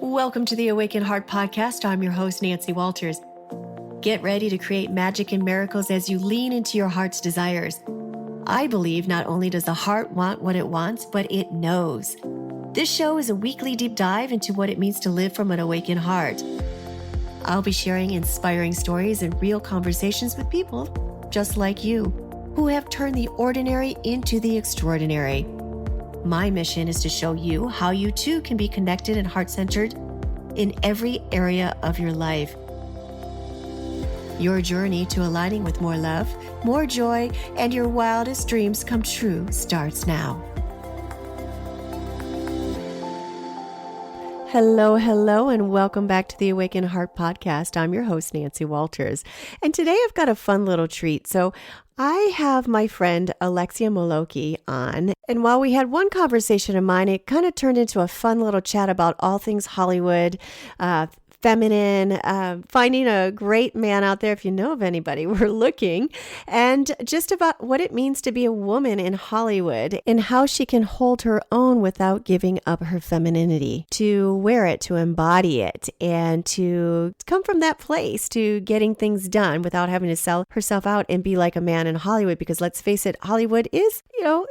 Welcome to the Awaken Heart Podcast. I'm your host, Nancy Walters. Get ready to create magic and miracles as you lean into your heart's desires. I believe not only does the heart want what it wants, but it knows. This show is a weekly deep dive into what it means to live from an awakened heart. I'll be sharing inspiring stories and real conversations with people just like you, who have turned the ordinary into the extraordinary. My mission is to show you how you too can be connected and heart-centered in every area of your life. Your journey to aligning with more love, more joy, and your wildest dreams come true starts now. Hello, and welcome back to the Awaken Heart Podcast. I'm your host, Nancy Walters. And today I've got a fun little treat. So I have my friend Alexia Melocchi on. And while we had one conversation of mine, it kind of turned into a fun little chat about all things Hollywood, feminine, finding a great man out there. If you know of anybody, we're looking, and just about what it means to be a woman in Hollywood and how she can hold her own without giving up her femininity, to wear it, to embody it, and to come from that place to getting things done without having to sell herself out and be like a man in Hollywood. Because let's face it, Hollywood is,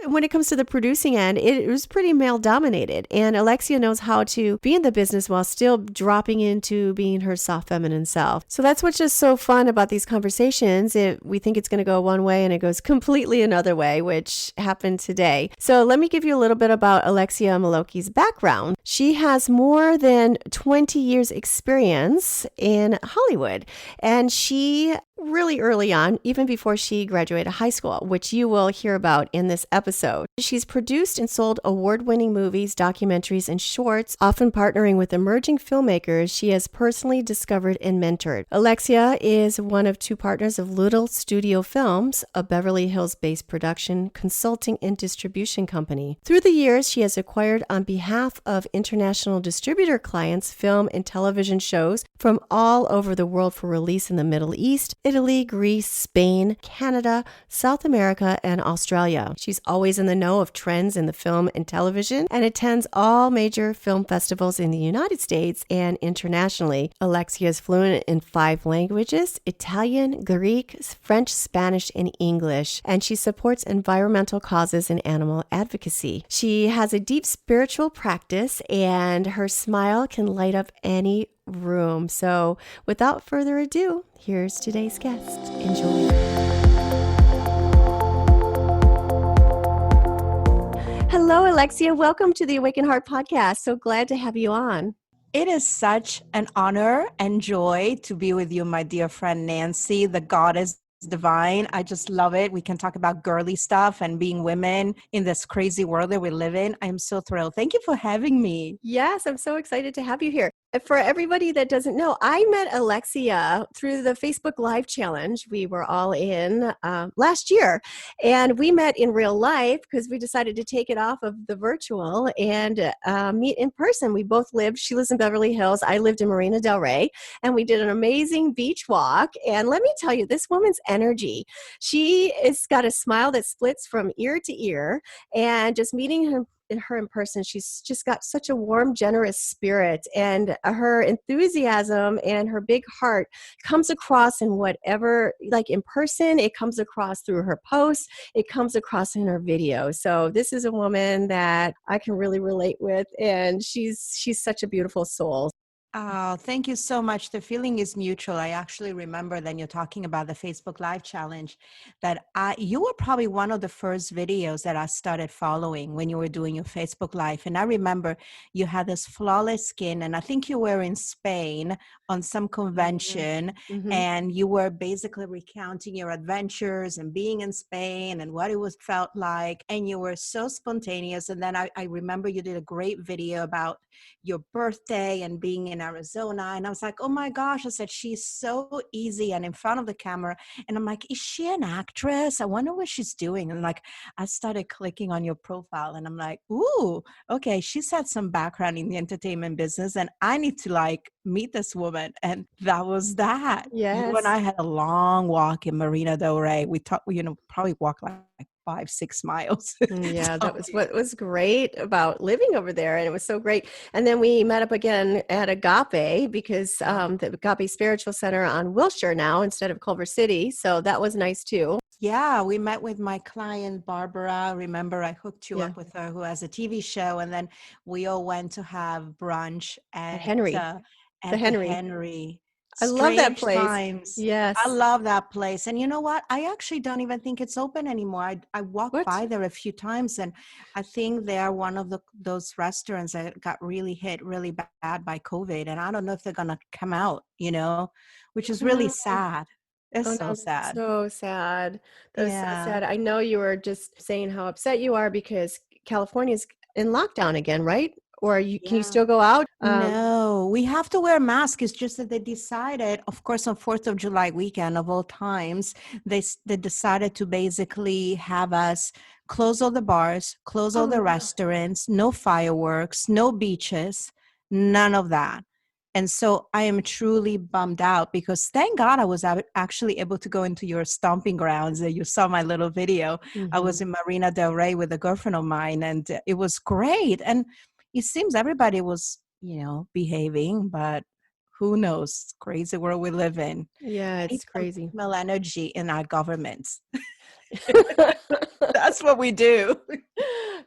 when it comes to the producing end, it was pretty male dominated. And Alexia knows how to be in the business while still dropping into being her soft feminine self. So that's what's just so fun about these conversations. We think it's going to go one way and it goes completely another way, which happened today. So let me give you a little bit about Alexia Melocchi's background. She has more than 20 years experience in Hollywood, and she really early on, even before she graduated high school, which you will hear about in this episode. She's produced and sold award-winning movies, documentaries, and shorts, often partnering with emerging filmmakers she has personally discovered and mentored. Alexia is one of two partners of Little Studio Films, a Beverly Hills-based production, consulting, and distribution company. Through the years, she has acquired on behalf of international distributor clients film and television shows from all over the world for release in the Middle East, Italy, Greece, Spain, Canada, South America, and Australia. She's always in the know of trends in the film and television and attends all major film festivals in the United States and internationally. Alexia is fluent in 5 languages: Italian, Greek, French, Spanish, and English, and she supports environmental causes and animal advocacy. She has a deep spiritual practice, and her smile can light up any room. So without further ado, here's today's guest. Enjoy. Hello, Alexia. Welcome to the Awaken Heart Podcast. So glad to have you on. It is such an honor and joy to be with you, my dear friend Nancy, the goddess divine. I just love it. We can talk about girly stuff and being women in this crazy world that we live in. I'm so thrilled. Thank you for having me. Yes, I'm so excited to have you here. For everybody that doesn't know, I met Alexia through the Facebook Live Challenge we were all in last year. And we met in real life because we decided to take it off of the virtual and meet in person. We both she lives in Beverly Hills. I lived in Marina Del Rey. And we did an amazing beach walk. And let me tell you, this woman's energy, she has got a smile that splits from ear to ear. And just meeting her in person, she's just got such a warm, generous spirit, and her enthusiasm and her big heart comes across in whatever, like in person, it comes across through her posts, it comes across in her videos. So this is a woman that I can really relate with, and she's such a beautiful soul. Oh, thank you so much. The feeling is mutual. I actually remember then you're talking about the Facebook Live Challenge that you were probably one of the first videos that I started following when you were doing your Facebook Live. And I remember you had this flawless skin, and I think you were in Spain on some convention, and you were basically recounting your adventures and being in Spain and what it was felt like. And you were so spontaneous. And then I remember you did a great video about your birthday and being in Arizona. And I was like, oh my gosh, I said, she's so easy and in front of the camera. And I'm like, is she an actress? I wonder what she's doing. And like, I started clicking on your profile and I'm like, ooh, okay, she's had some background in the entertainment business and I need to like meet this woman. And that was that. Yes. You and I had a long walk in Marina Del Rey. We talked, probably walked like 5-6 miles. Yeah, So, that was what was great about living over there. And it was so great. And then we met up again at Agape because the Agape Spiritual Center on Wilshire now instead of Culver City. So that was nice too. yeah, we met with my client, Barbara. Remember, I hooked you Yeah. up with her, who has a TV show. And then we all went to have brunch At Henry, the at the Henry. Henry. I love that Strange place. times. I Yes. love that place. And you know what? I actually don't even think it's open anymore. I walked What? by there a few times, and I think they are one of those restaurants that got really hit really bad by COVID. And I don't know if they're gonna come out, which is Oh, really no. sad. It's Oh so no, that's sad. so sad. That's so Yeah. sad. I know you were just saying how upset you are because California's in lockdown again, right? Or can you Yeah. still go out? No, we have to wear a mask. It's just that they decided, of course, on 4th of July weekend of all times, they decided to basically have us close all the bars, close all Oh the no. restaurants, no fireworks, no beaches, none of that. And so I am truly bummed out because thank God I was actually able to go into your stomping grounds. You saw my little video. I Hmm. was in Marina del Rey with a girlfriend of mine, and it was great. And it seems everybody was, behaving, but who knows? It's crazy world we live in. Yeah, I need it's some crazy. female energy in our governments. That's what we do.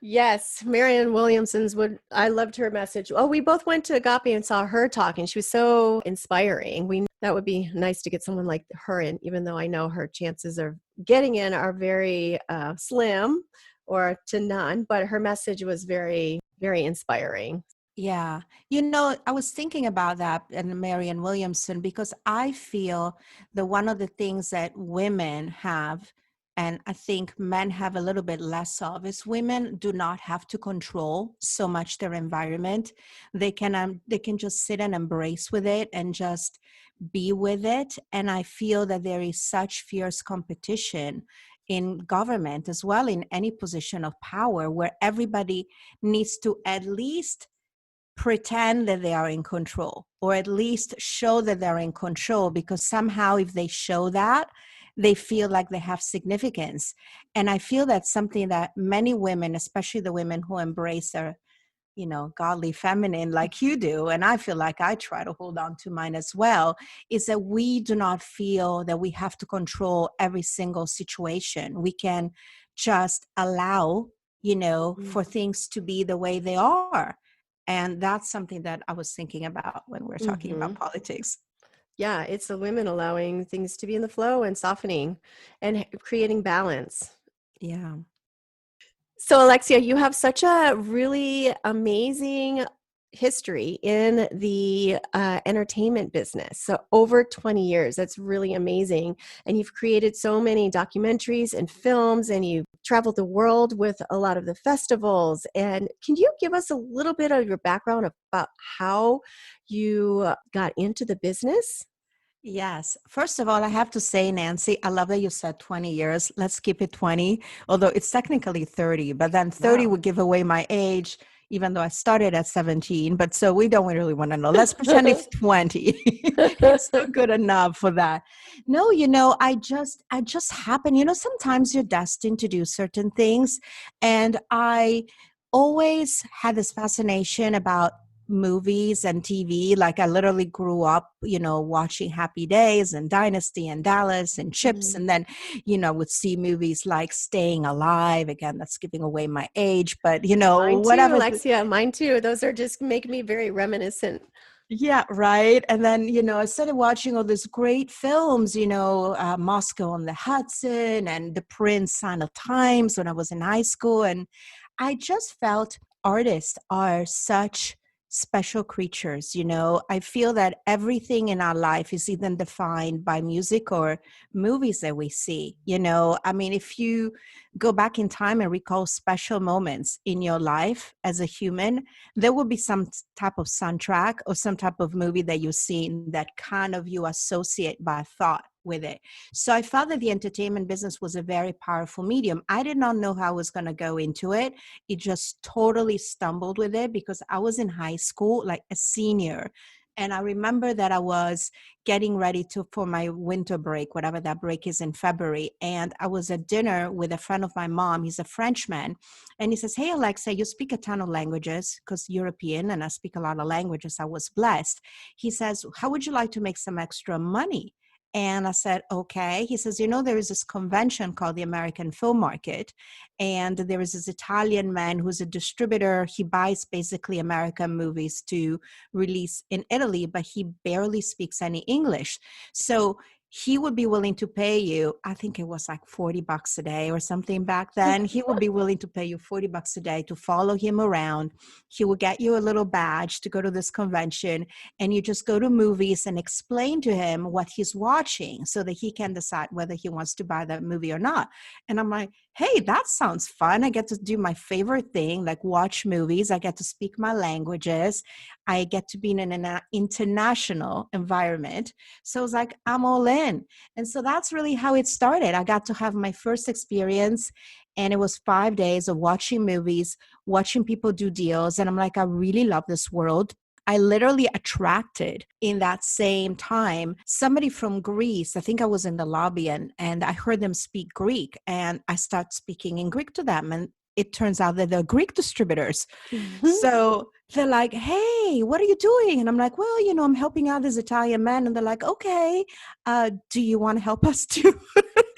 Yes, Marianne Williamson's would I loved her message. Oh, we both went to Agape and saw her talking. She was so inspiring. We that would be nice to get someone like her in, even though I know her chances of getting in are very slim or to none, but her message was very, very inspiring. Yeah. I was thinking about that and Marianne Williamson because I feel that one of the things that women have, and I think men have a little bit less of, is women do not have to control so much their environment. They can just sit and embrace with it and just be with it. And I feel that there is such fierce competition in government as well, in any position of power, where everybody needs to at least pretend that they are in control, or at least show that they're in control, because somehow if they show that, they feel like they have significance. And I feel that's something that many women, especially the women who embrace their godly feminine like you do, and I feel like I try to hold on to mine as well, is that we do not feel that we have to control every single situation. We can just allow for things to be the way they are. And that's something that I was thinking about when we're talking Mm-hmm. about politics. Yeah, it's the women allowing things to be in the flow and softening and creating balance. Yeah. So, Alexia, you have such a really amazing history in the entertainment business. So, over 20 years, that's really amazing. And you've created so many documentaries and films, and you've traveled the world with a lot of the festivals. And can you give us a little bit of your background about how you got into the business? Yes. First of all, I have to say, Nancy, I love that you said 20 years. Let's keep it 20, although it's technically 30, but then 30 Wow. would give away my age, even though I started at 17. But so we don't really want to know. Let's pretend it's 20. It's not good enough for that. No, I just happen, sometimes you're destined to do certain things. And I always had this fascination about movies and TV. Like I literally grew up, watching Happy Days and Dynasty and Dallas and Chips. Mm. And then, would see movies like Staying Alive. Again, that's giving away my age, but Mine too, whatever. Alexia. Mine too. Those are just make me very reminiscent. Yeah, right. And then, I started watching all these great films, Moscow on the Hudson and The Prince, Sign of Times when I was in high school. And I just felt artists are such special creatures. I feel that everything in our life is either defined by music or movies that we see. I mean, if you go back in time and recall special moments in your life as a human, there will be some type of soundtrack or some type of movie that you've seen that kind of you associate by thought with it. So I felt that the entertainment business was a very powerful medium. I did not know how I was going to go into it. It just totally stumbled with it because I was in high school, like a senior, And I remember that I was getting ready for my winter break, whatever that break is in February. And I was at dinner with a friend of my mom. He's a Frenchman. And he says, "Hey, Alexa, you speak a ton of languages because European and I speak a lot of languages. I was blessed." He says, "How would you like to make some extra money?" And I said, "Okay." He says, there is this convention called the American Film Market. And there is this Italian man who's a distributor. He buys basically American movies to release in Italy, but he barely speaks any English. So he would be willing to pay you, I think it was like $40 a day or something back then. He would be willing to pay you $40 a day to follow him around. He would get you a little badge to go to this convention, and you just go to movies and explain to him what he's watching so that he can decide whether he wants to buy that movie or not. And I'm like, hey, that sounds fun. I get to do my favorite thing, like watch movies. I get to speak my languages. I get to be in an international environment. So I was like, I'm all in. And so that's really how it started. I got to have my first experience, and it was 5 days of watching movies, watching people do deals. And I'm like, I really love this world. I literally attracted in that same time somebody from Greece. I think I was in the lobby and I heard them speak Greek, and I start speaking in Greek to them. And it turns out that they're Greek distributors. So they're like, "Hey, what are you doing?" And I'm like, "Well, I'm helping out this Italian man." And they're like, "Okay, do you want to help us too?"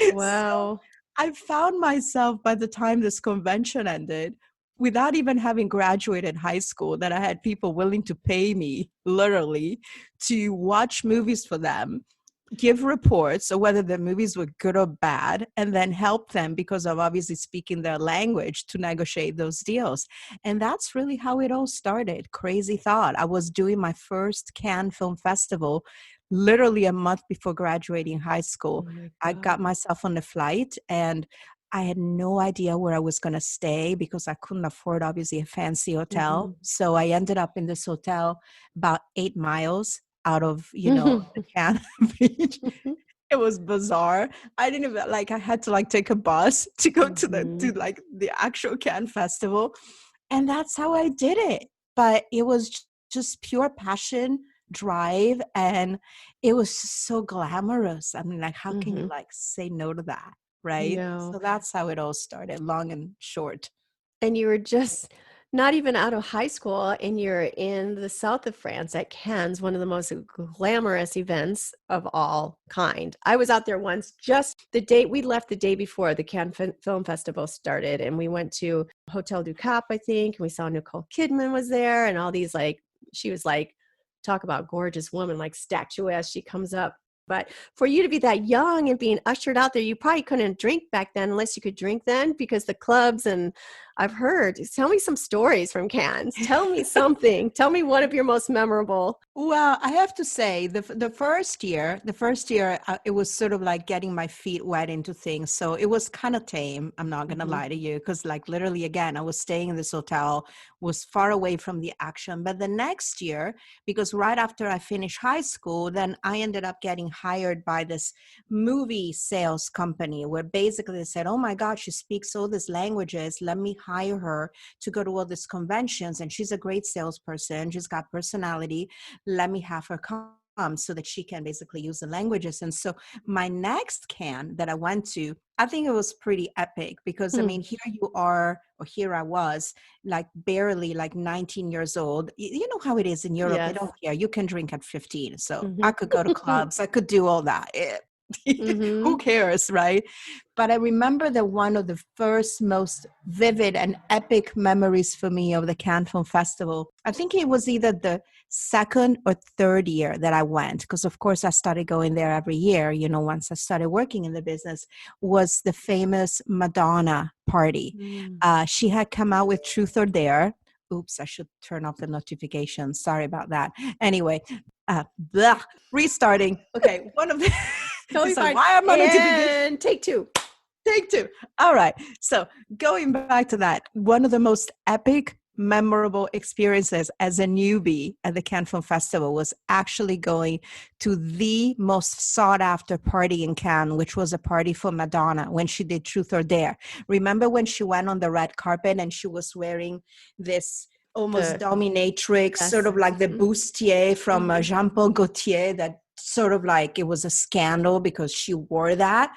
So Wow. I found myself, by the time this convention ended, without even having graduated high school, that I had people willing to pay me literally to watch movies for them, give reports of whether the movies were good or bad, and then help them, because of obviously speaking their language, to negotiate those deals. And that's really how it all started. Crazy thought. I was doing my first Cannes Film Festival literally a month before graduating high school. Oh my I got God. myself on the flight, and I had no idea where I was going to stay because I couldn't afford, obviously, a fancy hotel. So I ended up in this hotel about 8 miles out of, the Cannon Beach. It was bizarre. I didn't even I had to take a bus to go to the actual Cannes Festival. And that's how I did it. But it was just pure passion, drive, and it was just so glamorous. I mean, how can you say no to that? Right. No. So that's how it all started, long and short. And you were just not even out of high school, and you're in the south of France at Cannes, one of the most glamorous events of all kind. I was out there once, just we left the day before the Cannes Film Festival started, and we went to Hotel du Cap, I think, and we saw Nicole Kidman was there, and all these she was talk about gorgeous woman, statuesque. She comes up. But for you to be that young and being ushered out there, you probably couldn't drink back then unless you could drink then, because the clubs, and I've heard, tell me some stories from Cannes. Tell me something. Tell me one of your most memorable. Well, I have to say the first year, it was sort of like getting my feet wet into things. So it was kind of tame. I'm not going to lie to you, because literally, again, I was staying in this hotel, was far away from the action. But the next year, because right after I finished high school, then I ended up getting hired by this movie sales company, where basically they said, "Oh my God, she speaks all these languages. Let me hire her to go to all these conventions. And she's a great salesperson. She's got personality. Let me have her come so that she can basically use the languages." And so my next Cannes that I went to, I think it was pretty epic, because I mean, here you are, or here I was, barely 19 years old. You know how it is in Europe. They Yes. don't care. You can drink at 15. So I could go to clubs. I could do all that. Who cares, right? But I remember that one of the first most vivid and epic memories for me of the Cannes Film Festival, I think it was either the second or third year that I went, because of course I started going there every year, once I started working in the business, was the famous Madonna party. She had come out with Truth or Dare. Oops, I should turn off the notifications. Sorry about that. Anyway, restarting. Okay, one of the... Totally fine. Why am I And take two. Take two. All right. So going back to that, one of the most epic, memorable experiences as a newbie at the Cannes Film Festival was actually going to the most sought after party in Cannes, which was a party for Madonna when she did Truth or Dare. Remember when she went on the red carpet and she was wearing this almost The dominatrix, sort yes. of like the Mhm. bustier from Mhm. Jean-Paul Gaultier, that sort of like it was a scandal because she wore that.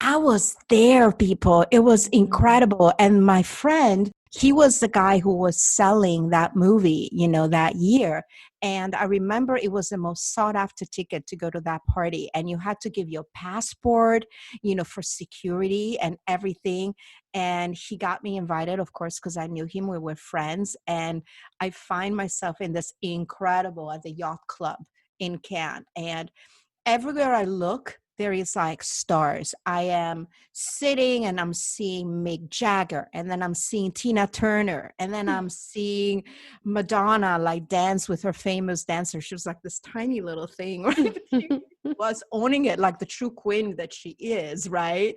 I was there, people. It was Mhm. incredible. And my friend, he was the guy who was selling that movie, that year. And I remember it was the most sought after ticket to go to that party. And you had to give your passport, for security and everything. And he got me invited, of course, because I knew him. We were friends. And I find myself in this incredible at the yacht club in Cannes. And everywhere I look, there is like stars. I am sitting and I'm seeing Mick Jagger, and then I'm seeing Tina Turner, and then I'm seeing Madonna like dance with her famous dancer. She was like this tiny little thing, right? But she was owning it like the true queen that she is, right?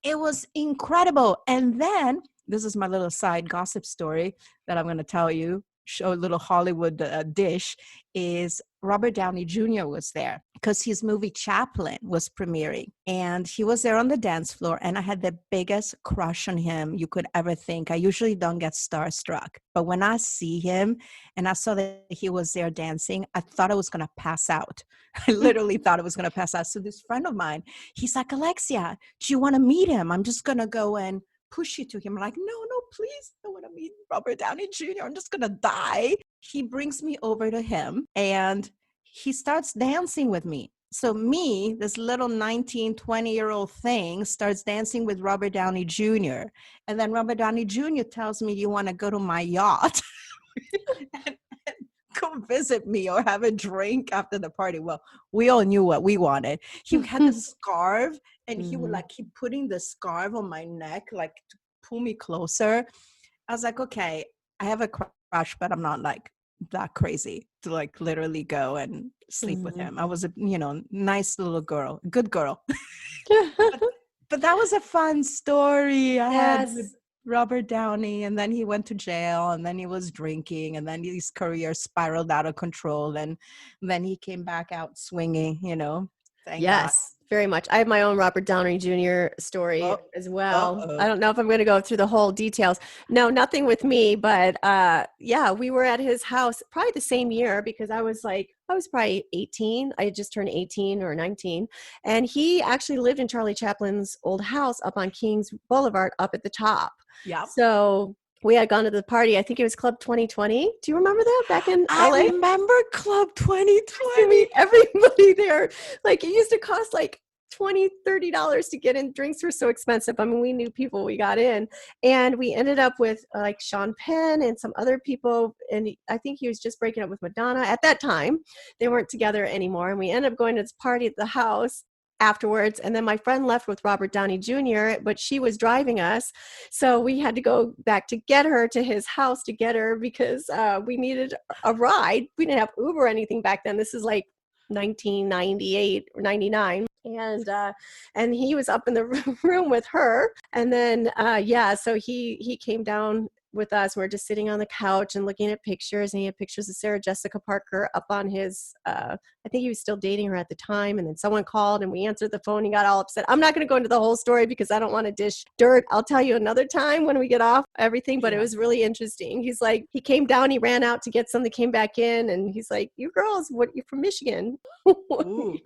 It was incredible. And then this is my little side gossip story that I'm going to tell you. Show a little Hollywood dish is Robert Downey Jr. was there because his movie Chaplin was premiering, and he was there on the dance floor, and I had the biggest crush on him you could ever think. I usually don't get starstruck, but when I see him and I saw that he was there dancing, I thought I was going to pass out. I literally thought I was going to pass out. So this friend of mine, he's like, Alexia, do you want to meet him? I'm just going to go and push you to him. I'm like, no, please. I want to meet Robert Downey Jr. I'm just going to die. He brings me over to him and he starts dancing with me. So me, this little 19, 20-year-old thing, starts dancing with Robert Downey Jr. And then Robert Downey Jr. tells me, you want to go to my yacht and go visit me or have a drink after the party. Well, we all knew what we wanted. He had the scarf and he would Mhm. like keep putting the scarf on my neck, like to pull me closer. I was like, okay, I have a crush, but I'm not like that crazy to like literally go and sleep with Mhm. him. I was a, nice little girl, good girl. but, but that was a fun story I had with Yes. Robert Downey. And then he went to jail and then he was drinking and then his career spiraled out of control. And then he came back out swinging, thank God. Yes, very much. I have my own Robert Downey Jr. story Oh, as well. I uh-oh. don't know if I'm going to go through the whole details. No, nothing with me, but yeah, we were at his house probably the same year because I was probably 18. I had just turned 18 or 19. And he actually lived in Charlie Chaplin's old house up on Kings Boulevard up at the top. Yep. So we had gone to the party. I think it was Club 2020. Do you remember that back in I LA? remember Club To 2020. meet everybody there. Like it used to cost like $20-$30 to get in. Drinks were so expensive. I mean, we knew people, we got in, and we ended up with like Sean Penn and some other people, and I think he was just breaking up with Madonna at that time. They weren't together anymore, and we ended up going to this party at the house afterwards. And then my friend left with Robert Downey Jr., but she was driving us, so we had to go back to get her to his house to get her because we needed a ride. We didn't have Uber or anything back then. This is like 1998 or 99. And he was up in the room with her, and then yeah, so he came down with us. We're just sitting on the couch and looking at pictures, and he had pictures of Sarah Jessica Parker up on his I think he was still dating her at the time. And then someone called and we answered the phone. He got all upset. I'm not going to go into the whole story because I don't want to dish dirt. I'll tell you another time when we get off everything, but it Yeah. was really interesting. He's like, he came down, he ran out to get something, came back in, and he's like, you girls, you're from Michigan. Ooh.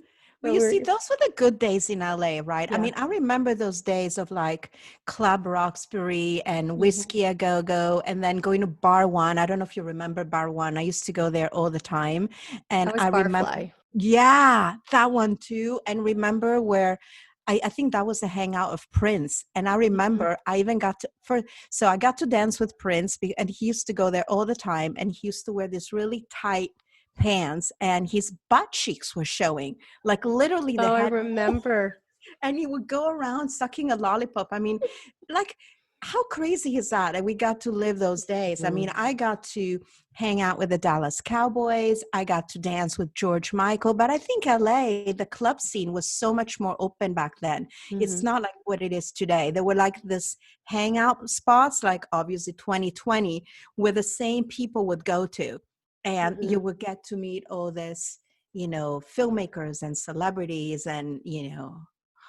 Well, So you see, those were the good days in LA, right? I yeah. mean, I remember those days of like Club Roxbury and Mhm. Whiskey A Go Go, and then going to Bar One. I don't know if you remember Bar One. I used to go there all the time. And That was I remember, Barfly. yeah, that one too. And remember where I think that was the hangout of Prince. And I Mhm. remember I even got to, so I got to dance with Prince, and he used to go there all the time. And he used to wear this really tight pants and his butt cheeks were showing, like literally they Oh, I had remember. and he would go around sucking a lollipop. I mean, like, how crazy is that? And we got to live those days. I mean, Mhm. I got to hang out with the Dallas Cowboys. I got to dance with George Michael. But I think LA, the club scene was so much more open back then. It's Mhm. not like what it is today. There were like this hangout spots, like obviously 2020, where the same people would go to. And you Mhm. would get to meet all this, filmmakers and celebrities and,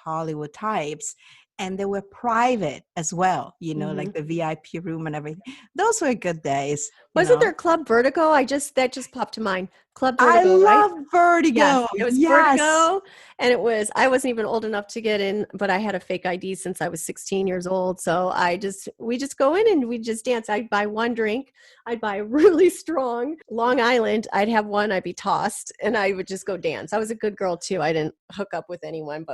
Hollywood types. and they were private as well, Hmm. like the VIP room and everything. Those were good days, Wasn't there Club Vertigo? That just popped to mind. Club I Vertigo, right? love Yes, Vertigo. it was Yes. Vertigo, and I wasn't even old enough to get in, but I had a fake ID since I was 16 years old. So we just go in and we just dance. I'd buy one drink. I'd buy a really strong Long Island. I'd have one, I'd be tossed, and I would just go dance. I was a good girl too. I didn't hook up with anyone,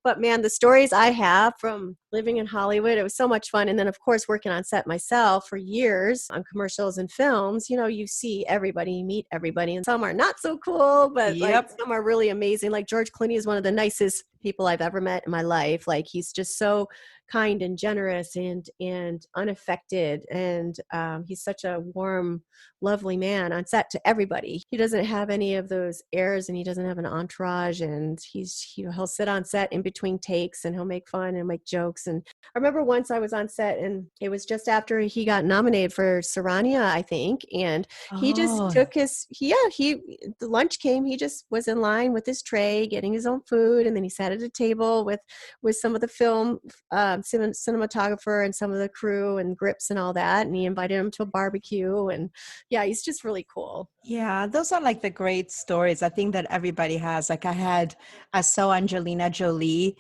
but man, the stories I have from living in Hollywood, it was so much fun. And then of course, working on set myself for years on commercials and films, you see everybody, you meet everybody, and some are not so cool, but like Yep. some are really amazing. Like George Clooney is one of the nicest people I've ever met in my life. Like he's just so kind and generous and unaffected, and he's such a warm, lovely man on set to everybody. He doesn't have any of those airs, and he doesn't have an entourage, and he'll sit on set in between takes, and he'll make fun and make jokes. And I remember once I was on set, and it was just after he got nominated for Sarania, I think, and he just Oh, took the lunch came, he just was in line with his tray getting his own food, and then he sat at a table with some of the film cinematographer and some of the crew and grips and all that, and he invited him to a barbecue. And yeah, he's just really cool. yeah. Those are like the great stories I think that everybody has. Like I saw Angelina Jolie,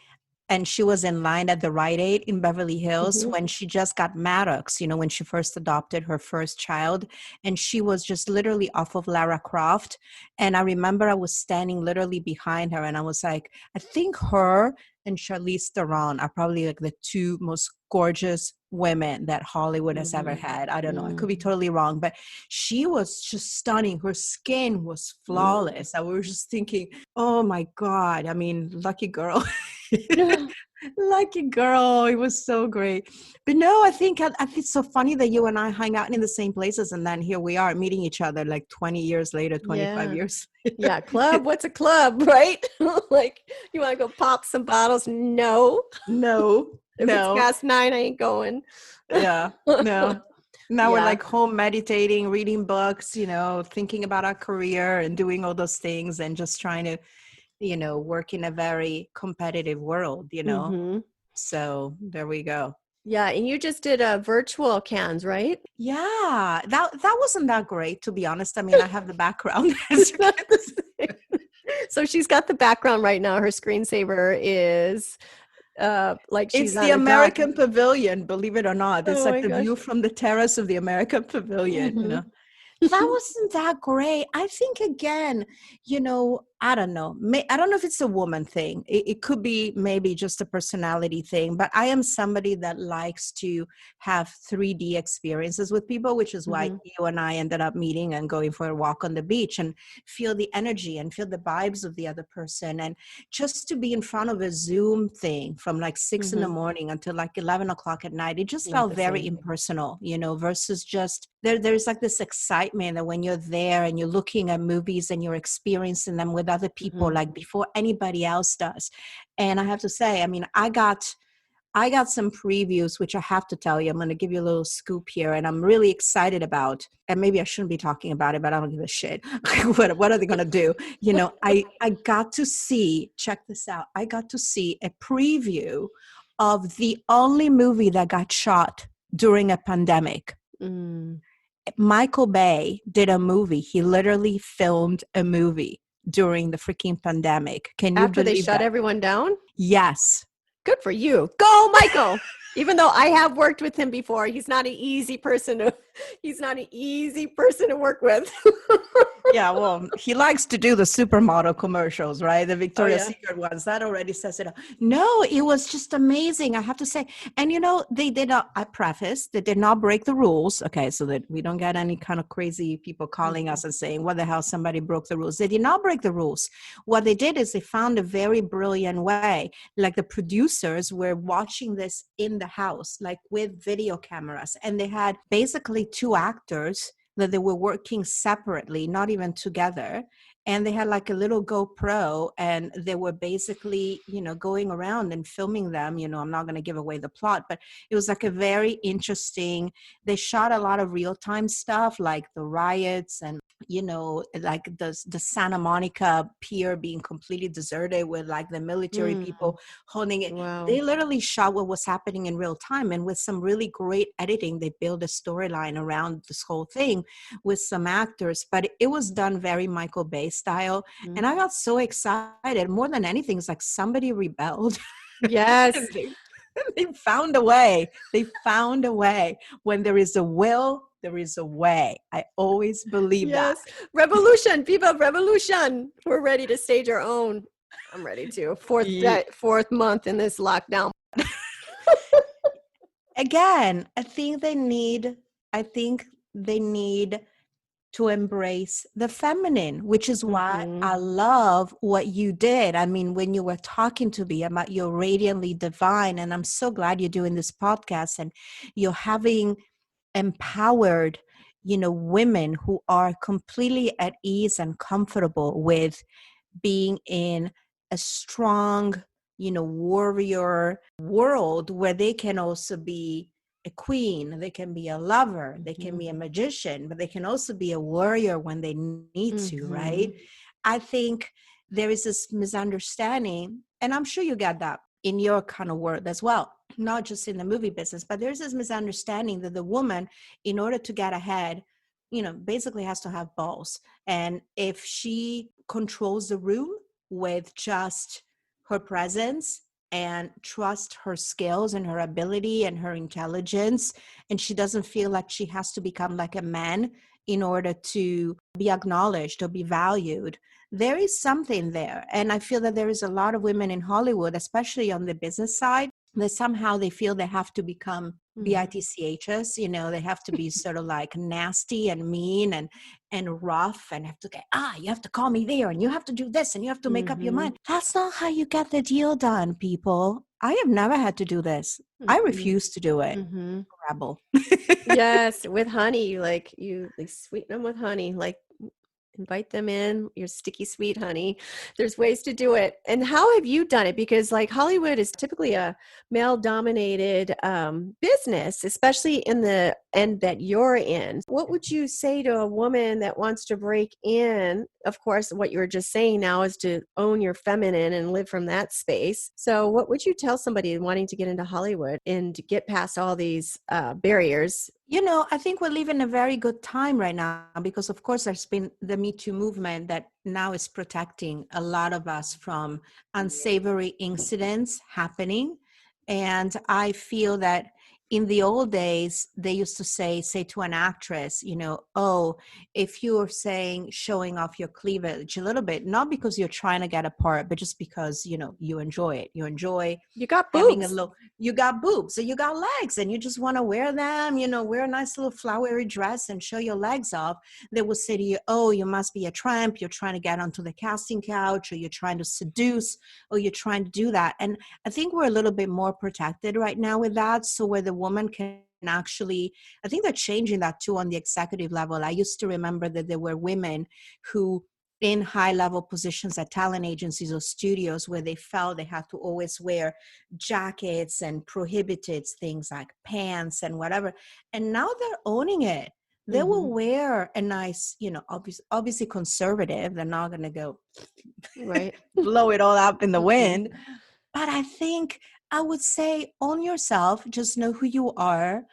and she was in line at the Rite Aid in Beverly Hills Hmm. when she just got Maddox, when she first adopted her first child. And she was just literally off of Lara Croft. And I remember I was standing literally behind her, and I was like, I think her and Charlize Theron are probably like the two most gorgeous women that Hollywood has ever Hmm. had. I don't know. I Hmm. could be totally wrong, but she was just stunning. Her skin was flawless. I was just thinking, oh my God. I mean, lucky girl. Lucky girl. It was so great. But no, I think it's so funny that you and I hang out in the same places, and then here we are meeting each other like 20 years later, 25 Yeah. years Yeah, later. club. What's a club, right? Like, you want to go pop some bottles? No. No, If it's no. past 9, I ain't going. Yeah, no. Now we're Yeah. like home meditating, reading books, thinking about our career and doing all those things and just trying to, work in a very competitive world. Hmm. So there we go. Yeah, and you just did virtual cans, right? Yeah, that wasn't that great, to be honest. I mean, I have the background. As It's you not can the see. same. So she's got the background right now. Her screensaver is like she's It's the on a dock. American Pavilion, believe it or not. It's Oh like my the gosh. view from the terrace of the American Pavilion. Hmm. That wasn't that great. I think again, I don't know. I don't know if it's a woman thing. It could be maybe just a personality thing, but I am somebody that likes to have 3D experiences with people, which is why Hmm. you and I ended up meeting and going for a walk on the beach and feel the energy and feel the vibes of the other person. And just to be in front of a Zoom thing from like 6 in the Hmm. morning until like 11 o'clock at night, it just Not felt the very same. impersonal, versus just there's like this excitement that when you're there and you're looking at movies and you're experiencing them with other people, Hmm. like before anybody else does. And I have to say, I mean, I got some previews, which I have to tell you. I'm going to give you a little scoop here, and I'm really excited about. And maybe I shouldn't be talking about it, but I don't give a shit. What are they going to do? I got to see. Check this out. I got to see a preview of the only movie that got shot during a pandemic. Mm. Michael Bay did a movie. He literally filmed a movie during the freaking pandemic. Can you After they believe shut that? everyone down? Yes. Good for you. Go, Michael. Even though I have worked with him before, he's not an easy person to work with. Yeah, well, he likes to do the supermodel commercials, right? The Oh Victoria's yeah. Secret ones. That already says it all. No, it was just amazing, I have to say. And they did not, I preface, they did not break the rules. Okay, so that we don't get any kind of crazy people calling Mhm. us and saying, what the hell, somebody broke the rules. They did not break the rules. What they did is they found a very brilliant way. Like the producers were watching this in the house, like with video cameras. And they had basically two actors that they were working separately, not even together. And they had like a little GoPro, and they were basically, going around and filming them. I'm not going to give away the plot, but it was like a very interesting, they shot a lot of real time stuff like the riots and like the Santa Monica pier being completely deserted with like the military Mm, people holding it. wow. They literally shot what was happening in real time. And with some really great editing, they built a storyline around this whole thing with some actors. But it was done very Michael Bay style. Mm. And I got so excited. More than anything, it's like somebody rebelled. And Yes. they found a way. They found a way. When there is a will, there is a way. I always believe that. Yes. Revolution. Viva revolution. We're ready to stage our own. I'm ready to. Fourth Ye- day, fourth month in this lockdown. Again, I think they need to embrace the feminine, which is why Mm-hmm. I love what you did. I mean, when you were talking to me about your radiantly divine, and I'm so glad you're doing this podcast and you're having empowered, women who are completely at ease and comfortable with being in a strong, warrior world where they can also be a queen, they can be a lover, they can Mm-hmm. be a magician, but they can also be a warrior when they need to, Mm-hmm. right? I think there is this misunderstanding, and I'm sure you get that in your kind of world as well, not just in the movie business, but there's this misunderstanding that the woman, in order to get ahead, basically has to have balls. And if she controls the room with just her presence and trust her skills and her ability and her intelligence, and she doesn't feel like she has to become like a man in order to be acknowledged or be valued, there is something there. And I feel that there is a lot of women in Hollywood, especially on the business side, that somehow they feel they have to become bitchs, they have to be sort of like nasty and mean and rough, and have to get, you have to call me there, and you have to do this, and you have to make up your Mm-hmm. mind. That's not how you get the deal done, people. I have never had to do this. I Mm-hmm. refuse to do it. Mm-hmm. Rebel. Yes, with honey, like you like sweeten them with honey, like invite them in, your sticky sweet honey. There's ways to do it. And how have you done it? Because like Hollywood is typically a male dominated business, especially in the end that you're in. What would you say to a woman that wants to break in? Of course, what you were just saying now is to own your feminine and live from that space. So what would you tell somebody wanting to get into Hollywood and to get past all these barriers? I think we're living a very good time right now because, of course, there's been the Me Too movement that now is protecting a lot of us from unsavory incidents happening. And I feel that in the old days, they used to say to an actress, oh, if you're saying showing off your cleavage a little bit, not because you're trying to get a part, but just because, you enjoy it. You enjoy You got having a boobs. look. You got boobs and you got legs and you just want to wear them, wear a nice little flowery dress and show your legs off. They will say to you, oh, you must be a tramp. You're trying to get onto the casting couch, or you're trying to seduce, or you're trying to do that. And I think we're a little bit more protected right now with that. So where the woman can actually, I think they're changing that too on the executive level. I used to remember that there were women who in high level positions at talent agencies or studios where they felt they had to always wear jackets and prohibited things like pants and whatever. And now they're owning it. They Mm-hmm. will wear a nice, obviously conservative. They're not going to go Right. blow it all up in the Mm-hmm. wind. But I think I would say own yourself, just know who you are.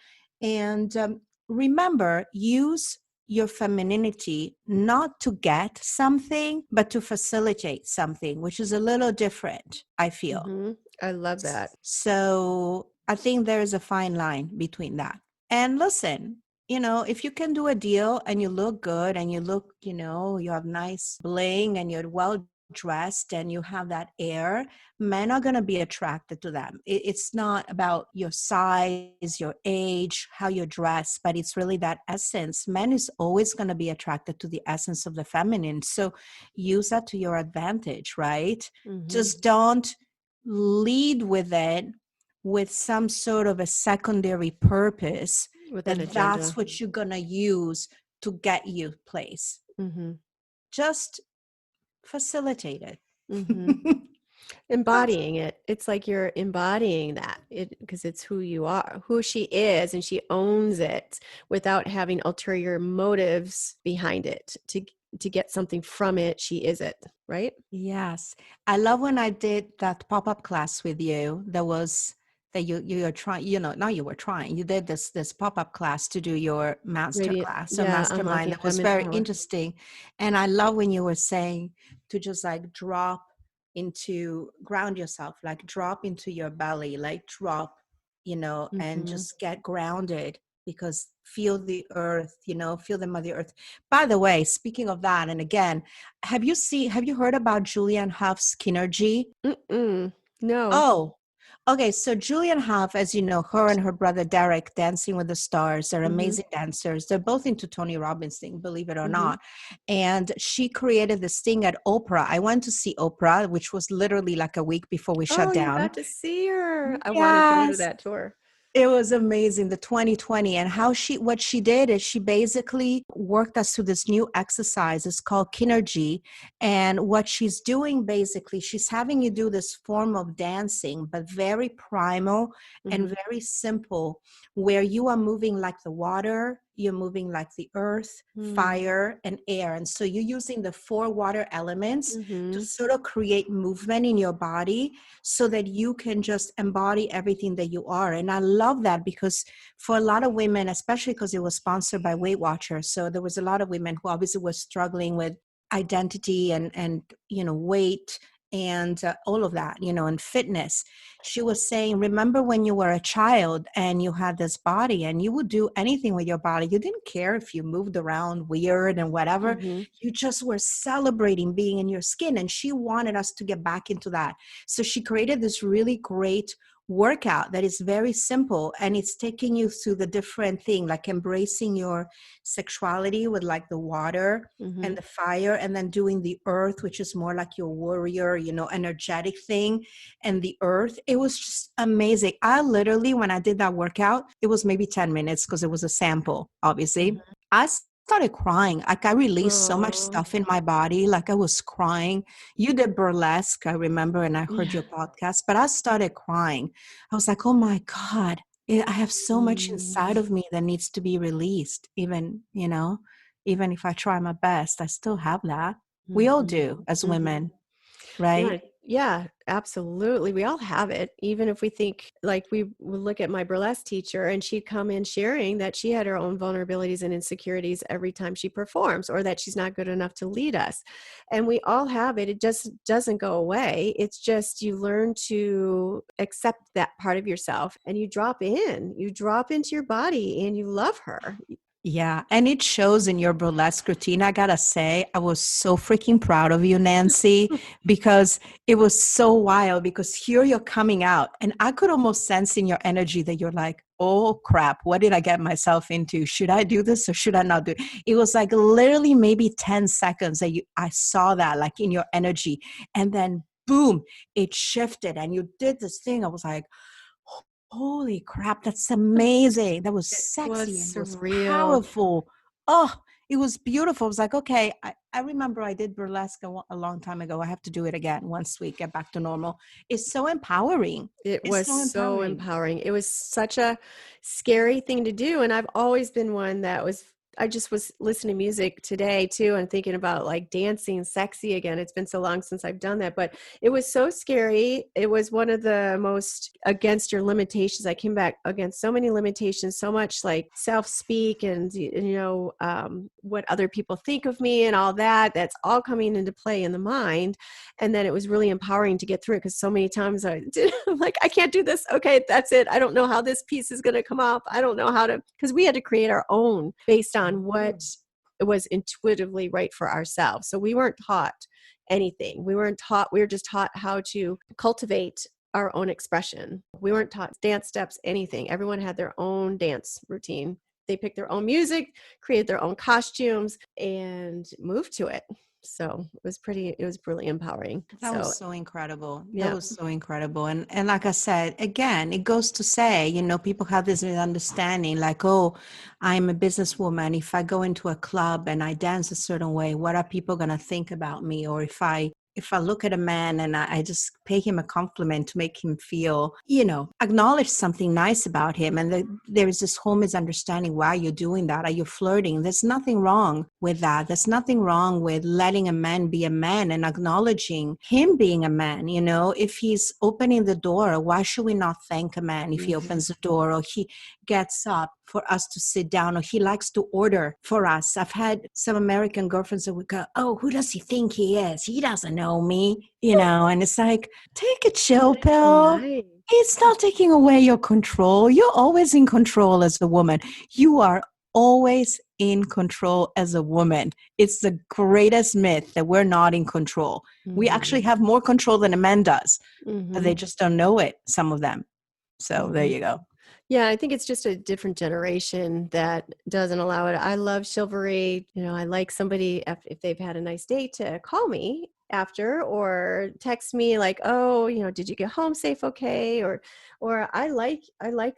And remember, use your femininity not to get something, but to facilitate something, which is a little different, I feel. Mm-hmm. I love that. So I think there is a fine line between that. And listen, if you can do a deal and you look good and you look, you have nice bling and you're well dressed and you have that air, men are going to be attracted to them. It's not about your size, your age, how you're dressed, but it's really that essence. Men is always going to be attracted to the essence of the feminine. So use that to your advantage, right? Mm-hmm. Just don't lead with it with some sort of a secondary purpose With an that that's agenda. what you're going to use to get you place. Mm-hmm. Just facilitate Mm-hmm. it. Embodying it. It's like you're embodying that because it's who you are, who she is, and she owns it without having ulterior motives behind it to get something from it. She is it, right? Yes. I love when I did that pop-up class with you. That was that you were trying, not you were trying. You did this pop-up class to do your master Radiant, class or yeah, mastermind. unlocking That was feminine very power. interesting. And I love when you were saying to just like ground yourself, like drop into your belly, like drop, and Mm-hmm. just get grounded because feel the earth, feel the mother earth. By the way, speaking of that, and again, have you heard about Julianne Hough's Kinergy? Mm-mm. No. Oh, okay. So Julianne Hough, as you know, her and her brother Derek, Dancing with the Stars, they're Mm-hmm. amazing dancers. They're both into Tony Robbins thing, believe it or Mm-hmm. not. And she created this thing at Oprah. I went to see Oprah, which was literally like a week before we Oh, shut you down. got to see her. I want to go to Yes. that tour. It was amazing, the 2020, and what she did is she basically worked us through this new exercise. It's called Kinergy. And what she's doing basically, she's having you do this form of dancing, but very primal Mm-hmm. and very simple, where you are moving like the water, you're moving like the earth, fire, and air. And so you're using the four water elements to Mm-hmm. sort of create movement in your body so that you can just embody everything that you are. And I love that because for a lot of women, especially because it was sponsored by Weight Watchers, so there was a lot of women who obviously were struggling with identity and weight and all of that, and fitness. She was saying, remember when you were a child and you had this body and you would do anything with your body. You didn't care if you moved around weird and whatever. Mm-hmm. You just were celebrating being in your skin. And she wanted us to get back into that. So she created this really great workout that is very simple, and it's taking you through the different thing, like embracing your sexuality with like the water Mm-hmm. and the fire, and then doing the earth, which is more like your warrior, energetic thing, and the earth. It was just amazing. I literally, when I did that workout, it was maybe 10 minutes because it was a sample, obviously. Mm-hmm. I started crying. Like I released so much Oh, stuff in my body. Like I was crying. You did burlesque, I remember, and I heard yeah. your podcast, but I started crying. I was like, oh my God, I have so much inside Mm-hmm. of me that needs to be released. Even if I try my best, I still have that. We all do as Mm-hmm. women, right? Yeah, yeah, absolutely. We all have it. Even if we think like we would look at my burlesque teacher and she'd come in sharing that she had her own vulnerabilities and insecurities every time she performs, or that she's not good enough to lead us. And we all have it. It just doesn't go away. It's just you learn to accept that part of yourself and you drop into your body and you love her. Yeah, and it shows in your burlesque routine. I gotta say, I was so freaking proud of you, Nancy, because it was so wild. Because here you're coming out, and I could almost sense in your energy that you're like, oh crap, what did I get myself into? Should I do this or should I not do it? It was like literally maybe 10 seconds that I saw that like in your energy. And then boom, it shifted and you did this thing. I was like, holy crap, that's amazing. That was It was sexy and it was surreal. powerful. Oh, it was beautiful. I was like, okay, I remember I did burlesque a long time ago. I have to do it again once we get back to normal. It's so empowering. It It's was so so empowering. empowering. It was such a scary thing to do. And I've always been one that I just was listening to music today too and thinking about like dancing sexy again. It's been so long since I've done that, but it was so scary. It was one of the most against your limitations. I came back against so many limitations, so much like self-speak and, what other people think of me and all that. That's all coming into play in the mind. And then it was really empowering to get through it because so many times I'm like, I can't do this. Okay, that's it. I don't know how this piece is going to come up. I don't know how to, because we had to create our own based on what was intuitively right for ourselves. So we weren't taught anything. We were just taught how to cultivate our own expression. We weren't taught dance steps, anything. Everyone had their own dance routine. They picked their own music, created their own costumes, and moved to it. So it was really empowering. That was So so incredible. That yeah. was so incredible. And like I said, again, it goes to say, people have this misunderstanding like, oh, I'm a businesswoman. If I go into a club and I dance a certain way, what are people going to think about me? Or if I if I look at a man and I just pay him a compliment to make him feel, acknowledge something nice about him. And there is this whole misunderstanding. Why are you doing that? Are you flirting? There's nothing wrong with that. There's nothing wrong with letting a man be a man and acknowledging him being a man. If he's opening the door, why should we not thank a man if he opens the door, or he gets up for us to sit down, or he likes to order for us? I've had some American girlfriends that would go, oh, who does he think he is? He doesn't know me, and it's like, take a chill pill. Nice. It's not taking away your control. You're always in control as a woman. You are always in control as a woman. It's the greatest myth that we're not in control. We actually have more control than a man does, but they just don't know it, some of them. So there you go. Yeah, I think it's just a different generation that doesn't allow it. I love chivalry. I like somebody, if they've had a nice day, to call me after or text me like, oh, did you get home safe okay? Or I like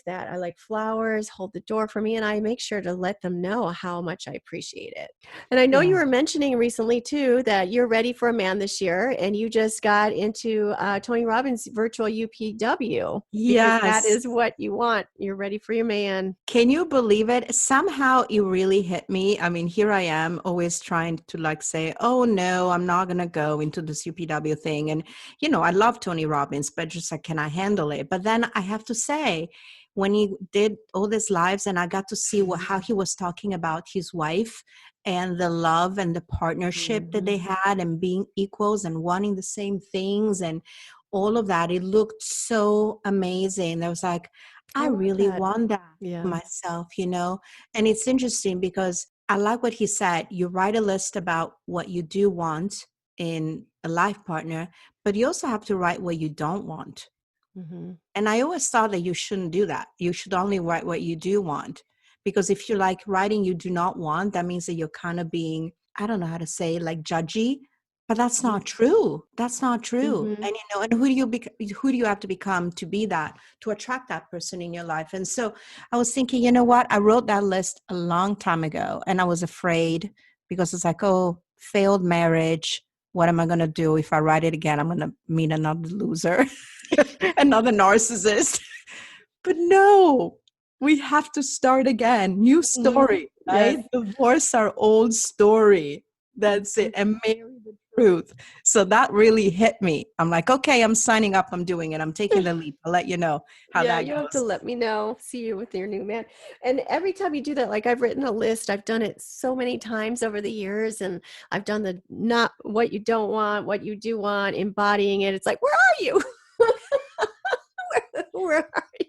that. I like flowers, hold the door for me, and I make sure to let them know how much I appreciate it. And I know you were mentioning recently too that you're ready for a man this year, and you just got into Tony Robbins' virtual UPW. Yes. Because that is what you want. You're ready for your man. Can you believe it? Somehow it really hit me. I mean, here I am always trying to say, oh no, I'm not going to go into this UPW thing. And, I love Tony Robbins, but just like, can I handle it? But then I have to say, when he did all these lives and I got to see how he was talking about his wife and the love and the partnership that they had and being equals and wanting the same things and all of that, it looked so amazing. I was like, I really want that for myself, And it's interesting because I like what he said. You write a list about what you do want in a life partner, but you also have to write what you don't want. And I always thought that you shouldn't do that. You should only write what you do want. Because if you're like writing you do not want, that means that you're kind of being, I don't know how to say, like judgy. But that's not true. That's not true. And and who do you have to become to be that, to attract that person in your life? And so I was thinking, you know what? I wrote that list a long time ago, and I was afraid because it's like, oh, failed marriage. What am I going to do if I write it again? I'm going to meet another loser, another narcissist. But no, we have to start again. New story, right? Yes. Divorce our old story. That's it. And marry the truth. So that really hit me. I'm like, okay, I'm signing up. I'm doing it. I'm taking the leap. I'll let you know how that goes. You have to let me know. See you with your new man. And every time you do that, like I've written a list. I've done it so many times over the years. And I've done the not what you don't want, what you do want, embodying it. It's like, where are you? where are you?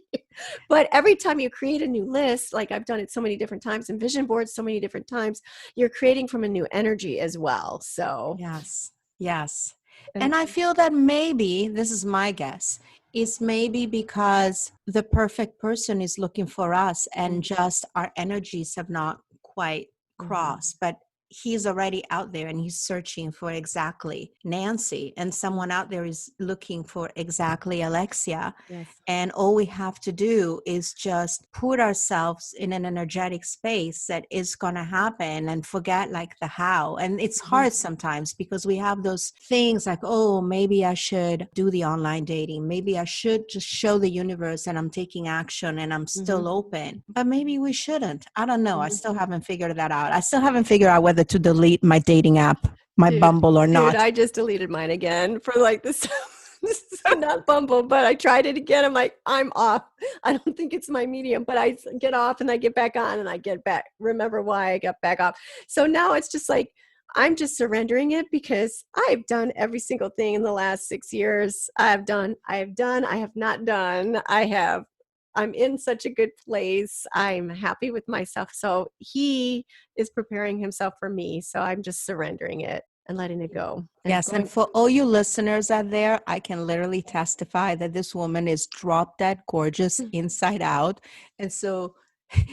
But every time you create a new list, like I've done it so many different times and vision boards so many different times, you're creating from a new energy as well. So yes. And I feel that maybe, this is my guess, is maybe because the perfect person is looking for us and just our energies have not quite crossed. But he's already out there and he's searching for exactly Nancy, and someone out there is looking for exactly Alexia. Yes. And all we have to do is just put ourselves in an energetic space that is going to happen and forget like the how. And it's hard sometimes because we have those things like, oh, maybe I should do the online dating. Maybe I should just show the universe and I'm taking action and I'm still open. But maybe we shouldn't. I don't know. I still haven't figured that out. I still haven't figured out whether to delete my dating app, Bumble or not. I just deleted mine again for like this. So not Bumble, but I tried it again. I'm like, I'm off. I don't think it's my medium, but I get off and I get back on and I get back. Remember why I got back off. So now it's just like, I'm just surrendering it because I've done every single thing in the last 6 years. I have not done. I'm in such a good place. I'm happy with myself. So he is preparing himself for me. So I'm just surrendering it and letting it go. Yes. And for all you listeners out there, I can literally testify that this woman is drop dead gorgeous inside out. And so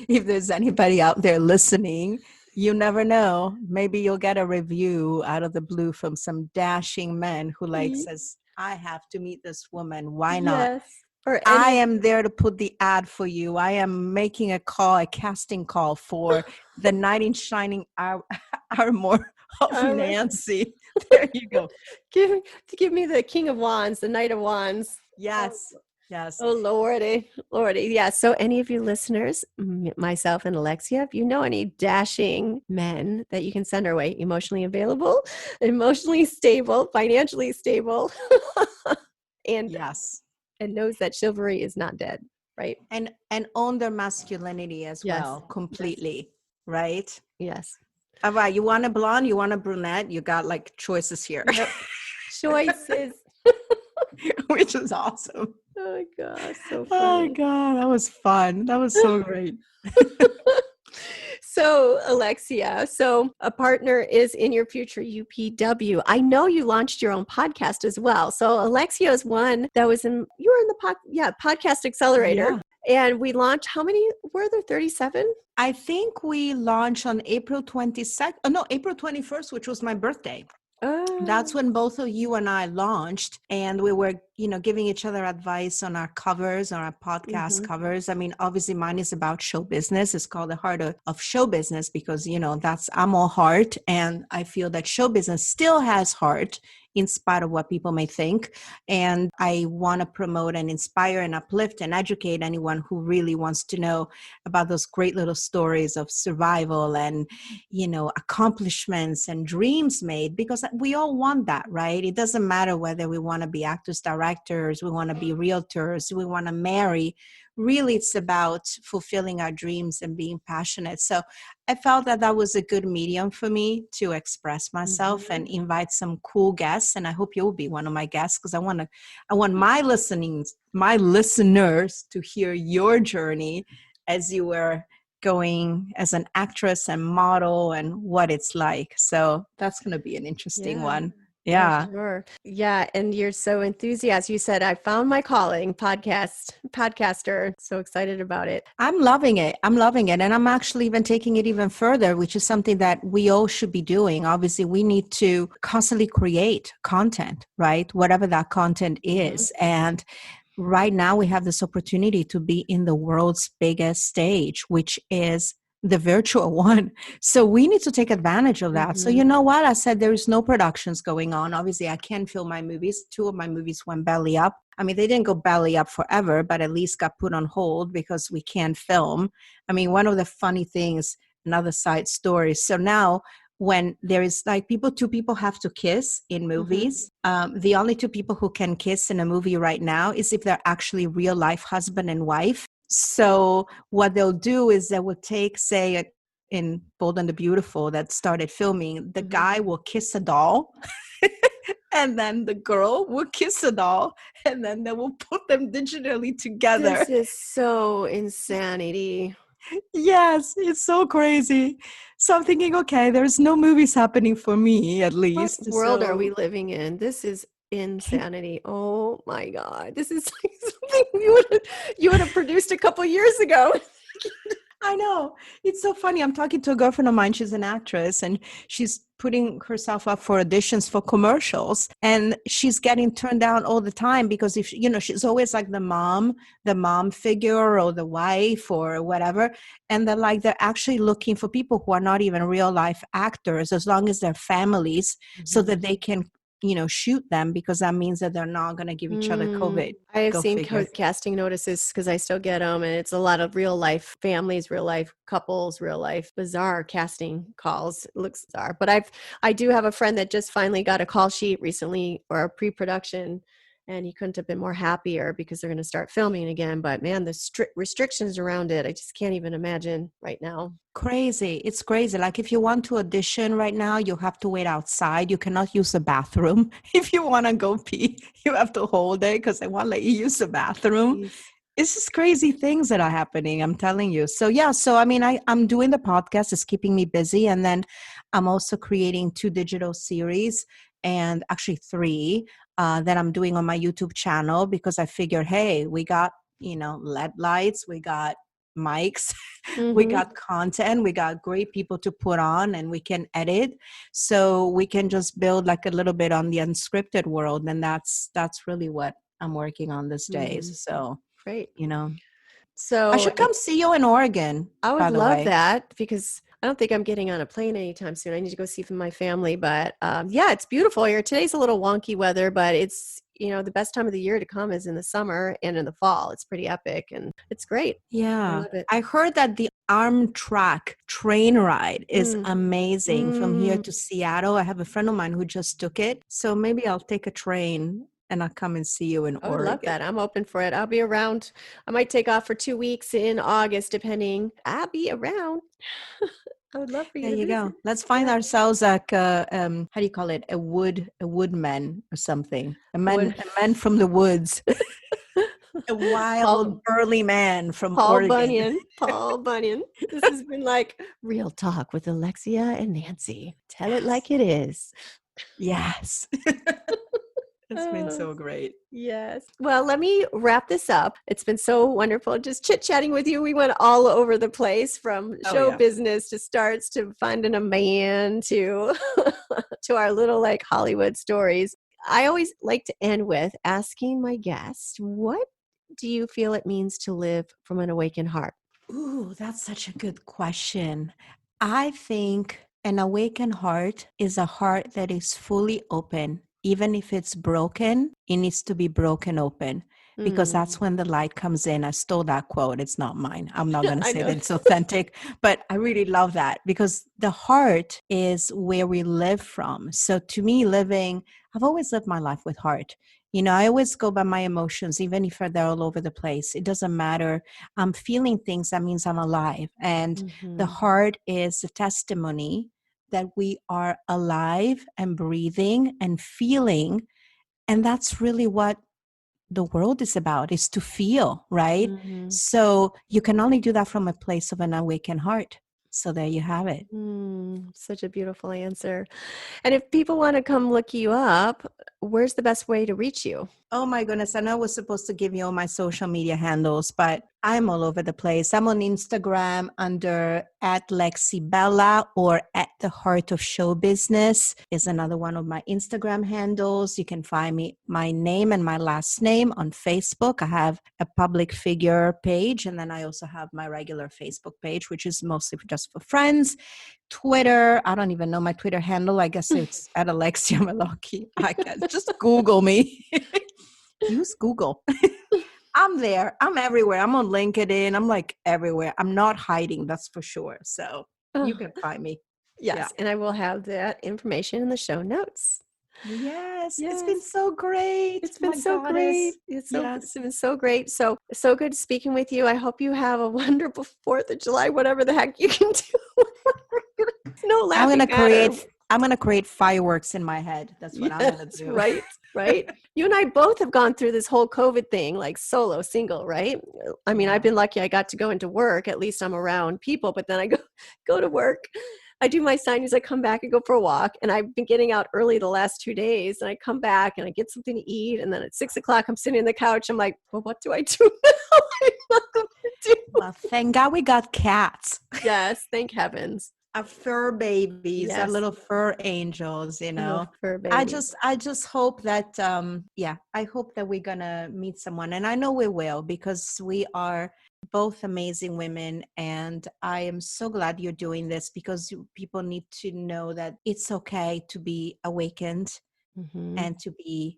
if there's anybody out there listening, you never know. Maybe you'll get a review out of the blue from some dashing man who says, I have to meet this woman. Why not? Yes. I am there to put the ad for you. I am making a casting call for the knight in shining armor of I love Nancy. There you go. give give me the King of Wands, the Knight of Wands. Yes. Yes. Oh, Lordy, Lordy. Yeah. So, any of you listeners, myself and Alexia, if you know any dashing men that you can send our way, emotionally available, emotionally stable, financially stable, and Yes. and knows that chivalry is not dead, right? And own their masculinity as Yes. well, Yes. completely. Right? Yes. All right. You want a blonde? You want a brunette? You got like choices here, Yep. Choices. which is awesome. Oh my gosh, so Oh funny. God, that was fun. That was so great. So, Alexia, so a partner is in your future UPW. I know you launched your own podcast as well. So, Alexia is one that was in, you were in the podcast accelerator. Yeah. And we launched, how many were there? 37? I think we launched on April 22nd. Oh, no, April 21st, which was my birthday. That's Oh, when both of you and I launched, and we were, giving each other advice on our covers, on our podcast mm-hmm. covers. I mean, obviously mine is about show business. It's called The Heart of Show Business because, I'm all heart. And I feel that show business still has heart in spite of what people may think. And I want to promote and inspire and uplift and educate anyone who really wants to know about those great little stories of survival and accomplishments and dreams made, because we all want that, right? It doesn't matter whether we want to be actors, directors, we want to be realtors, we want to marry. Really, it's about fulfilling our dreams and being passionate. So I felt that that was a good medium for me to express myself and invite some cool guests. And I hope you'll be one of my guests, because I want my listeners to hear your journey as you were going as an actress and model and what it's like. So that's going to be an interesting Yeah. one. Yeah, Yeah. sure. Yeah, and you're so enthusiastic. You said, I found my calling, podcaster. So excited about it. I'm loving it. I'm loving it. And I'm actually even taking it even further, which is something that we all should be doing. Obviously, we need to constantly create content, right? Whatever that content is. And right now we have this opportunity to be in the world's biggest stage, which is the virtual one. So we need to take advantage of that. So you know what? I said there is no productions going on. Obviously, I can film my movies. 2 of my movies went belly up. I mean, they didn't go belly up forever, but at least got put on hold because we can't film. I mean, one of the funny things, another side story. So now when there is like two people have to kiss in movies. The only 2 people who can kiss in a movie right now is if they're actually real life husband and wife. So what they'll do is they will take, say, in Bold and the Beautiful that started filming, the guy will kiss a doll and then the girl will kiss a doll and then they will put them digitally together. This is so insanity. Yes, it's so crazy. So I'm thinking, okay, there's no movies happening for me at What least. world are So we living in? This is insanity. Oh my God. This is like something you would have produced a couple years ago. I know. It's so funny. I'm talking to a girlfriend of mine. She's an actress and she's putting herself up for auditions for commercials. And she's getting turned down all the time because she's always like the mom figure or the wife or whatever. And they're actually looking for people who are not even real life actors, as long as they're families, so that they can shoot them, because that means that they're not going to give each other COVID. I have Go seen figure. casting notices because I still get them, and it's a lot of real life families, real life couples, real life bizarre casting calls. It looks bizarre, but I do have a friend that just finally got a call sheet recently or a pre-production, and he couldn't have been more happier because they're going to start filming again. But man, the strict restrictions around it, I just can't even imagine right now. Crazy. It's crazy. Like if you want to audition right now, you have to wait outside. You cannot use the bathroom. If you want to go pee, you have to hold it because they won't let you use the bathroom. Jeez. It's just crazy things that are happening. I'm telling you. So yeah. So I mean, I'm doing the podcast. It's keeping me busy. And then I'm also creating 2 digital series, and actually 3 that I'm doing on my YouTube channel, because I figured, hey, we got, LED lights, we got mics, we got content, we got great people to put on, and we can edit, so we can just build like a little bit on the unscripted world. And that's really what I'm working on these days. So Great. I So should come see you in Oregon, I would by the love way. that because I don't think I'm getting on a plane anytime soon. I need to go see my family. But yeah, it's beautiful here. Today's a little wonky weather, but it's, the best time of the year to come is in the summer and in the fall. It's pretty epic and it's great. I Yeah. love it. I heard that the Amtrak train ride is Mm. amazing from here Mm. to Seattle. I have a friend of mine who just took it. So maybe I'll take a train and I'll come and see you in I would love Oregon. that. I'm open for it. I'll be around. I might take off for 2 weeks in August, depending. I'll be around. I would love for you There to you visit. go. Let's find Yeah. ourselves like how do you call it? A woodman or something. Would A man from the woods. A Paul wild burly man from Paul Oregon. Bunyan. Paul Bunyan. This has been like Real Talk with Alexia and Nancy. Tell it Yes. like it is. Yes. It's been Oh, so great. yes. Well, let me wrap this up. It's been so wonderful just chit-chatting with you. We went all over the place from Oh show yeah. business to starts to finding a man to to our little like Hollywood stories. I always like to end with asking my guest, what do you feel it means to live from an awakened heart? Ooh, that's such a good question. I think an awakened heart is a heart that is fully open. Even if it's broken, it needs to be broken open because Mm. that's when the light comes in. I stole that quote. It's not mine. I'm not going to I say that know. it's authentic, but I really love that because the heart is where we live from. So to me, I've always lived my life with heart. I always go by my emotions, even if they're all over the place. It doesn't matter. I'm feeling things, that means I'm alive. And the Mhm. heart is a testimony that we are alive and breathing and feeling. And that's really what the world is about, is to feel, right? Mhm. So you can only do that from a place of an awakened heart. So there you have it. Such a beautiful answer. And if people want to come look you up, where's the best way to reach you? Oh my goodness. I know I was supposed to give you all my social media handles, but I'm all over the place. I'm on Instagram under at Lexi Bella or at the Heart of Show Business is another one of my Instagram handles. You can find me, my name and my last name on Facebook. I have a public figure page, and then I also have my regular Facebook page, which is mostly just for friends. Twitter, I don't even know my Twitter handle. I guess it's at Alexia Melocchi. I guess just Google me. Use Google. I'm there. I'm everywhere. I'm on LinkedIn. I'm like everywhere. I'm not hiding, that's for sure. So you Oh, can find me. Yeah. yes. And I will have that information in the show notes. Yes. It's been Yes. so great. It's been My so great. goddess. It's Yes. been so great. So good speaking with you. I hope you have a wonderful 4th of July, whatever the heck you can do. No I'm laughing gonna matter. create I'm gonna create fireworks in my head. That's what I'm gonna Yes, do. right, right. You and I both have gone through this whole COVID thing, like solo, single, right? I mean, I've Yeah. been lucky I got to go into work. At least I'm around people, but then I go to work. I do my signings, I come back and go for a walk. And I've been getting out early the last 2 days. And I come back and I get something to eat. And then at 6 o'clock, I'm sitting on the couch. I'm like, well, what do I do now? What do I do? Well, thank God we got cats. Yes, thank heavens. Our fur babies, our Yes, little fur angels, little fur I babies. just hope that I hope that we're gonna meet someone, and I know we will, because we are both amazing women, and I am so glad you're doing this, because people need to know that it's okay to be awakened Hmm. and to be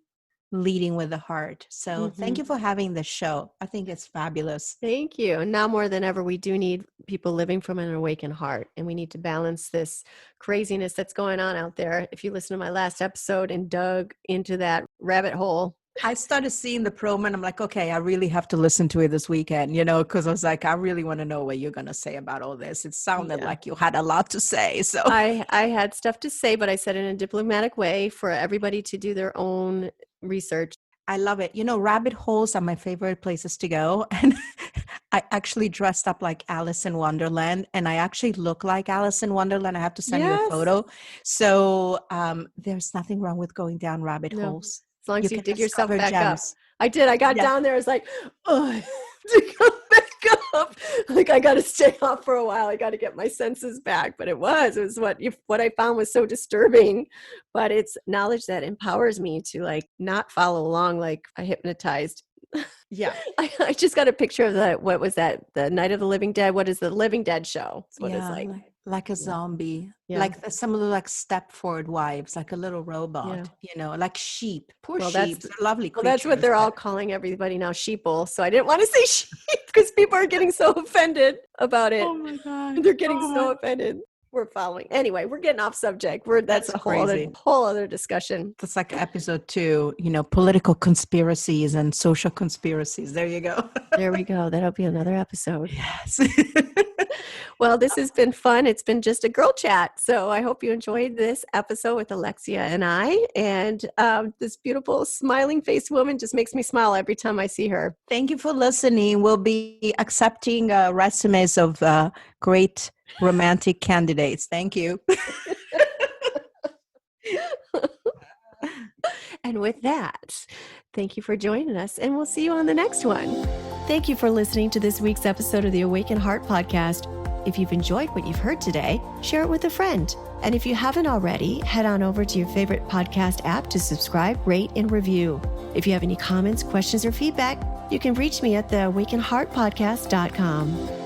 leading with the heart. So thank Hmm. you for having this show. I think it's fabulous. Thank you. And now more than ever, we do need people living from an awakened heart, and we need to balance this craziness that's going on out there. If you listen to my last episode and dug into that rabbit hole, I started seeing the promo and I'm like, okay, I really have to listen to it this weekend, because I was like, I really want to know what you're going to say about all this. It sounded yeah, like you had a lot to say. So I had stuff to say, but I said it in a diplomatic way for everybody to do their own research. I love it. Rabbit holes are my favorite places to go. And I actually dressed up like Alice in Wonderland, and I actually look like Alice in Wonderland. I have to send you a Yes. photo. So there's nothing wrong with going down rabbit No, holes. as long You as you can dig yourself discover back up. gems. I did. I got Yes. down there. I was like, oh, I have to come back up. Like I got to stay off for a while. I got to get my senses back. But it was what I found was so disturbing. But it's knowledge that empowers me to like not follow along like a hypnotized Yeah. I just got a picture of what was that? The Night of the Living Dead. What is the Living Dead show? That's what it's Yeah, like. like a Yeah. zombie, Yeah. like some of the like Stepford wives, like a little robot, like sheep. Poor Well, sheep, they're lovely that's what creatures. they're all calling everybody now, sheeple. So I didn't want to say sheep because people are getting so offended about it. Oh my God. They're getting so offended. We're following. Anyway, we're getting off subject. That's a whole other discussion. That's like episode 2, political conspiracies and social conspiracies. There you go. There we go. That'll be another episode. Yes. Well, this has been fun. It's been just a girl chat. So I hope you enjoyed this episode with Alexia and I. And this beautiful smiling face woman just makes me smile every time I see her. Thank you for listening. We'll be accepting resumes of great romantic candidates. Thank you. And with that, thank you for joining us, and we'll see you on the next one. Thank you for listening to this week's episode of the Awaken Heart podcast. If you've enjoyed what you've heard today, share it with a friend. And if you haven't already, head on over to your favorite podcast app to subscribe, rate, and review. If you have any comments, questions, or feedback, you can reach me at theawakenheartpodcast.com.